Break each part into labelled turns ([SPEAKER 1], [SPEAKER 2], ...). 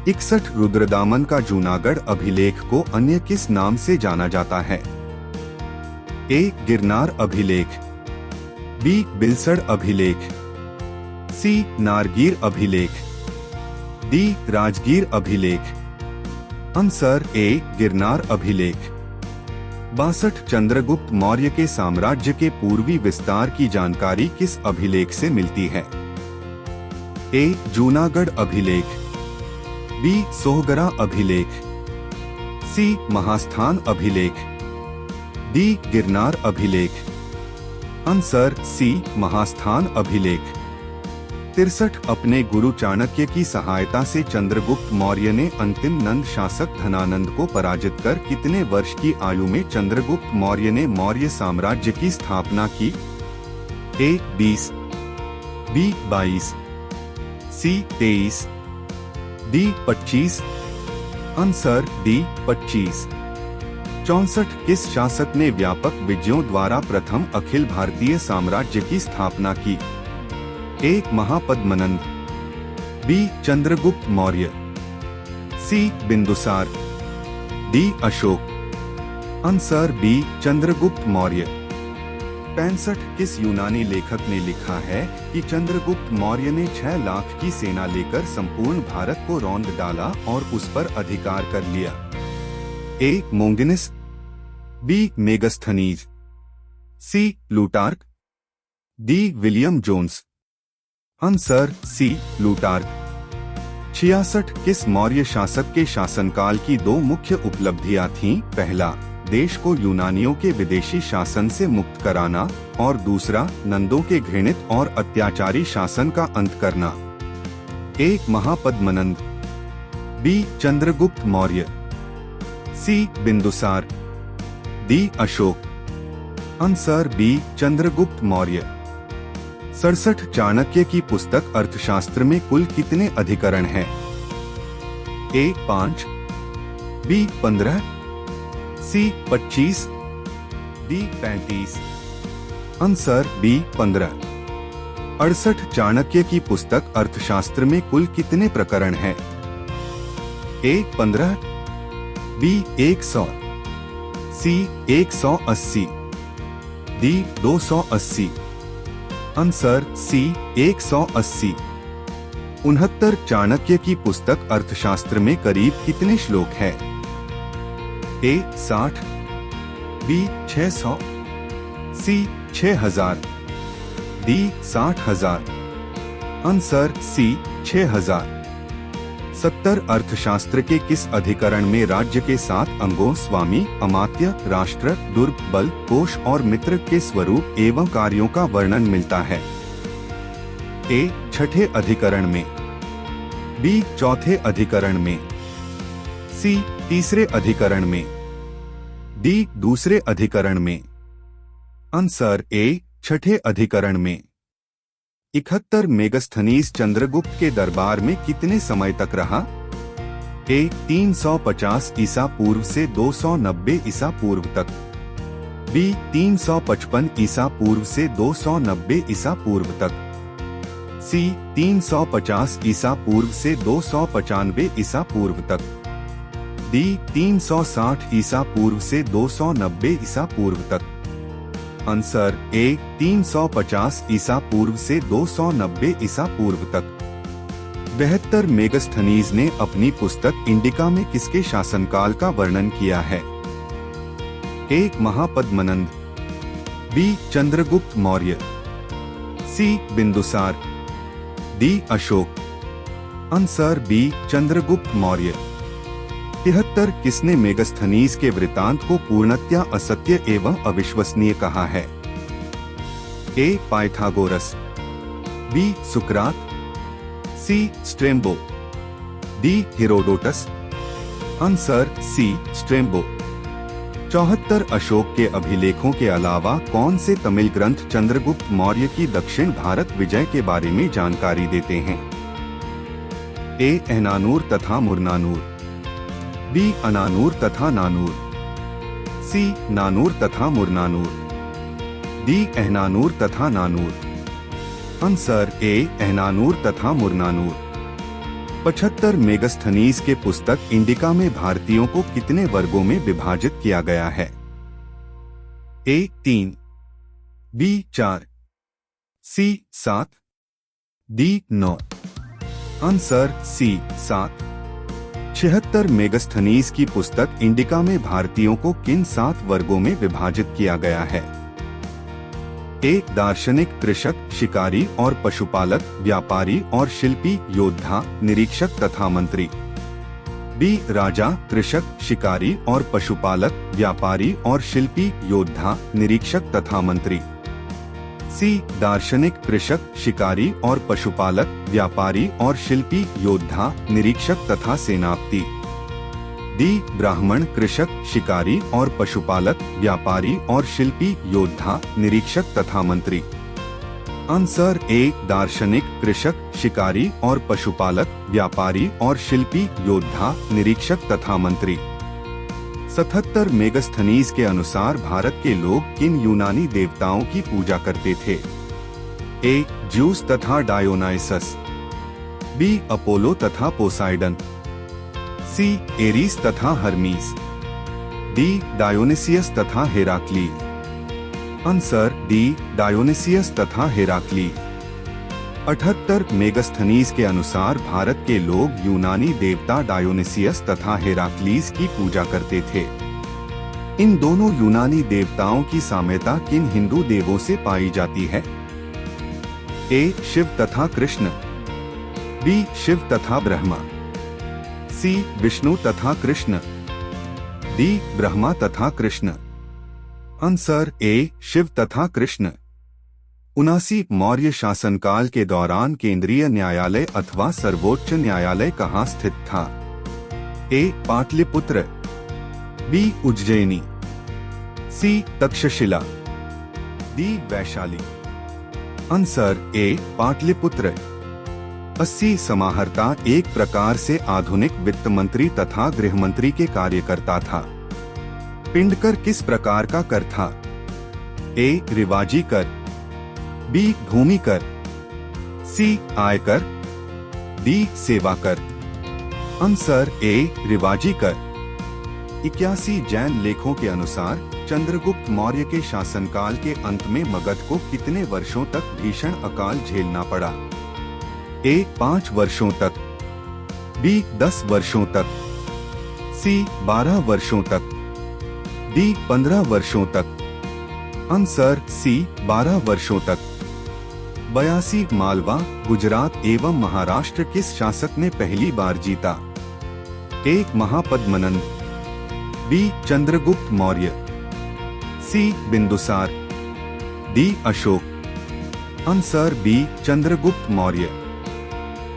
[SPEAKER 1] 61 रुद्रदामन का जूनागढ़ अभिलेख को अन्य किस नाम से जाना जाता है? ए. गिरनार अभिलेख, बी. बिलसड़ अभिलेख, सी. नारगीर अभिलेख, डी. राजगीर अभिलेख। Answer A. गिरनार अभिलेख। 62 चंद्रगुप्त मौर्य के साम्राज्य के पूर्वी विस्तार की जानकारी किस अभिलेख से मिलती है? ए. जूनागढ़ अभिलेख, बी. सोहगरा अभिलेख, सी. महास्थान अभिलेख, डी. गिरनार अभिलेख। Answer C. महास्थान अभिलेख। 63 अपने गुरु चाणक्य की सहायता से चंद्रगुप्त मौर्य ने अंतिम नंद शासक धनानंद को पराजित कर कितने वर्ष की आयु में चंद्रगुप्त मौर्य ने मौर्य साम्राज्य की स्थापना की? ए. 20, बी. 22, सी. 23, डी. 25। Answer D. 25। 64 किस शासक ने व्यापक विजयों द्वारा प्रथम अखिल भारतीय साम्राज्य की स्थापना की? A. Mahapadmananda, B. Chandragupta Maurya, C. Bindusara, D. Ashoka. Answer B. Chandragupta Maurya. 65 किस यूनानी लेखक ने लिखा है कि चंद्रगुप्त मौर्य ने 6 लाख की सेना लेकर संपूर्ण भारत को रौंद डाला और उस पर अधिकार कर लिया? A. Monginis, B. Megasthenes, C. Plutarch, D. William Jones. Answer C. Plutarch. 66 किस मौर्य शासक के शासनकाल की 2 मुख्य उपलब्धियां थीं? पहला, देश को यूनानियों के विदेशी शासन से मुक्त कराना और दूसरा, नंदों के घृणित और अत्याचारी शासन का अंत करना। A. Mahapadmananda, B. Chandragupta Maurya, C. Bindusara, D. Ashoka. Answer B. Chandragupta Maurya. 67 Chanakya की पुस्तक अर्थशास्त्र में कुल कितने अधिकरण हैं? A. 5, B. 15, C. 25, D. 35। Answer B. 15। 68 Chanakya की पुस्तक अर्थशास्त्र में कुल कितने प्रकरण हैं? A. 15, B. 100, C. 180, D. 280। Answer C. 180। 69 Chanakya की पुस्तक अर्थशास्त्र में करीब कितने श्लोक हैं? ए. 60, B. 600, C. 6000, D. 60,000। Answer C. 6000। 70 अर्थशास्त्र के किस अधिकरण में राज्य के 7 अंगों स्वामी, अमात्य, राष्ट्र, दुर्ग, बल, कोष और मित्र के स्वरूप एवं कार्यों का वर्णन मिलता है? ए. छठे अधिकरण में, बी. चौथे अधिकरण में, सी. तीसरे अधिकरण में, डी. दूसरे अधिकरण में। Answer A. छठे अधिकरण में। 71 मेगस्थनीज चंद्रगुप्त के दरबार में कितने समय तक रहा? ए. 350 ईसा पूर्व से 290 ईसा पूर्व तक, बी. 355 ईसा पूर्व से 290 ईसा पूर्व तक, सी. 350 ईसा पूर्व से 295 ईसा पूर्व तक, डी. 360 ईसा पूर्व से 290 ईसा पूर्व तक। Answer A. 350 ईसा पूर्व से 290 ईसा पूर्व तक। 72 मेगस्थनीज ने अपनी पुस्तक इंडिका में किसके शासनकाल का वर्णन किया है? A. Mahapadmananda, B. Chandragupta Maurya, C. Bindusara, D. Ashoka. Answer B. Chandragupta Maurya. 73 किसने मेगस्थनीज के वृतांत को पूर्णतया असत्य एवं अविश्वसनीय कहा है? ए. Pythagoras, B. सुकरात, C. Strabo, D. Herodotus. Answer C. Strabo. 74 Ashoka के अभिलेखों के अलावा कौन से तमिल ग्रंथ चंद्रगुप्त मौर्य की दक्षिण भारत विजय के बारे में जानकारी देते हैं? ए. एहनानूर तथा मुरनानूर, बी. अनानूर तथा नानूर, सी. नानूर तथा मुरनानूर, डी. एहनानूर तथा नानूर। Answer A. एहनानूर तथा मुरनानूर। 75 मेगास्थनीज के पुस्तक इंडिका में भारतीयों को कितने वर्गों में विभाजित किया गया है? A 3, B 4, C 7, D 9। Answer C 7। 76 Megasthenes की पुस्तक इंडिका में भारतीयों को किन 7 वर्गों में विभाजित किया गया है? A दार्शनिक, कृषक, शिकारी और पशुपालक, व्यापारी और शिल्पी, योद्धा, निरीक्षक तथा मंत्री। B राजा, कृषक, शिकारी और पशुपालक, व्यापारी और शिल्पी, योद्धा, निरीक्षक तथा मंत्री। C दार्शनिक, कृषक, शिकारी और पशुपालक, व्यापारी और शिल्पी, योद्धा, निरीक्षक तथा सेनापति। D ब्राह्मण, कृषक, शिकारी और पशुपालक, व्यापारी और शिल्पी, योद्धा, निरीक्षक तथा मंत्री। आंसर A दार्शनिक, कृषक, शिकारी और पशुपालक, व्यापारी और शिल्पी, योद्धा, निरीक्षक तथा मंत्री। 77 मेगास्थनीज के अनुसार भारत के लोग किन यूनानी देवताओं की पूजा करते थे? A ज्यूस तथा डायोनाइसस, B अपोलो तथा पोसाइडन, C एरीस तथा हर्मीस, D डायोनिसियस तथा हेराक्ली। आंसर D डायोनिसियस तथा हेराक्ली। 78 मेगास्थनीज के अनुसार भारत के लोग यूनानी देवता डायोनिसियस तथा हेराक्लीस की पूजा करते थे। इन दोनों यूनानी देवताओं की साम्यता किन हिंदू देवों से पाई जाती है? A शिव तथा कृष्ण, B शिव तथा ब्रह्मा, C विष्णु तथा कृष्ण, D ब्रह्मा तथा कृष्ण। आंसर A शिव तथा कृष्ण। 79 मौर्य शासनकाल के दौरान केंद्रीय न्यायालय अथवा सर्वोच्च न्यायालय कहाँ स्थित था? A Pataliputra, B Ujjaini, C Takshashila, D Vaishali. Answer A Pataliputra. 80 समाहर्ता एक प्रकार से आधुनिक वित्त मंत्री तथा गृह मंत्री के कार्य करता था। पिंडकर किस प्रकार का कर था? A रिवाजी कर, B भूमि कर, C आयकर, D सेवा कर। आंसर A रिवाजी कर। 81 जैन लेखों के अनुसार चंद्रगुप्त मौर्य के शासनकाल के अंत में मगध को कितने वर्षों तक भीषण अकाल झेलना पड़ा? A 5 वर्षों तक, B 10 वर्षों तक, C 12 वर्षों तक, D 15 वर्षों तक। आंसर C 12 वर्षों तक। 82 मालवा, गुजरात एवं महाराष्ट्र किस शासक ने पहली बार जीता? A Mahapadmananda, B Chandragupta Maurya, C Bindusara, D Ashoka. Answer B Chandragupta Maurya.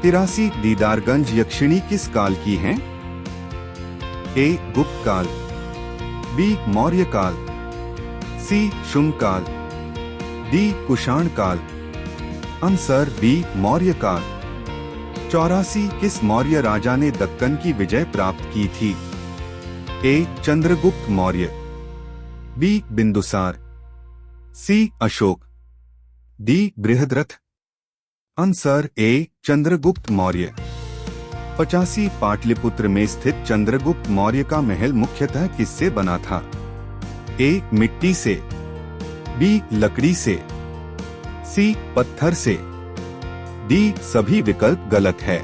[SPEAKER 1] 83 Didarganj Yakshini किस काल की हैं? A गुप्त काल, B मौर्य काल, C शुंग काल, D कुषाण काल। आंसर B मौर्य काल। 84 किस मौर्य राजा ने दक्कन की विजय प्राप्त की थी? A Chandragupta Maurya, B Bindusara, C Ashoka, D Brihadratha. Answer A Chandragupta Maurya. 85 Pataliputra में स्थित चंद्रगुप्त मौर्य का महल मुख्यतः किससे बना था? A मिट्टी से, B लकड़ी से, C पत्थर से, D सभी विकल्प गलत है।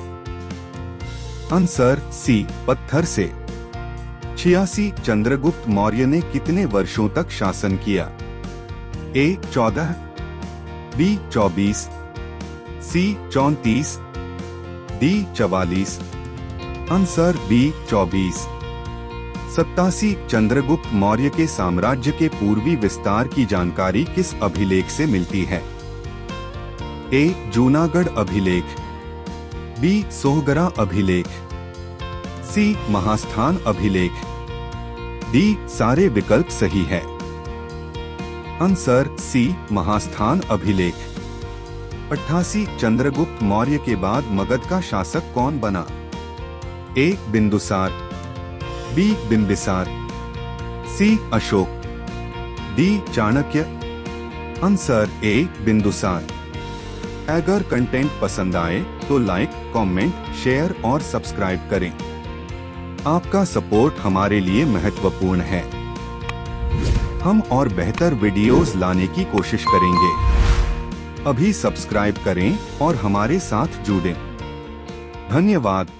[SPEAKER 1] आंसर C पत्थर से। 86 चंद्रगुप्त मौर्य ने कितने वर्षों तक शासन किया? A 14, B 24, C 34, D 44। Answer B 24। 87 Chandragupta Maurya के साम्राज्य के पूर्वी विस्तार की जानकारी किस अभिलेख से मिलती है? A जूनागढ़ अभिलेख, B सोहगरा अभिलेख, C महास्थान अभिलेख, D सारे विकल्प सही है। आंसर C महास्थान अभिलेख। 88 चंद्रगुप्त मौर्य के बाद मगध का शासक कौन बना? A Bindusara, B Bimbisara, C Ashoka, D Chanakya. Answer A Bindusara. अगर कंटेंट पसंद आए तो लाइक, कमेंट, शेयर और सब्सक्राइब करें। आपका सपोर्ट हमारे लिए महत्वपूर्ण है। हम और बेहतर वीडियोस लाने की कोशिश करेंगे। अभी सब्सक्राइब करें और हमारे साथ जुड़ें। धन्यवाद।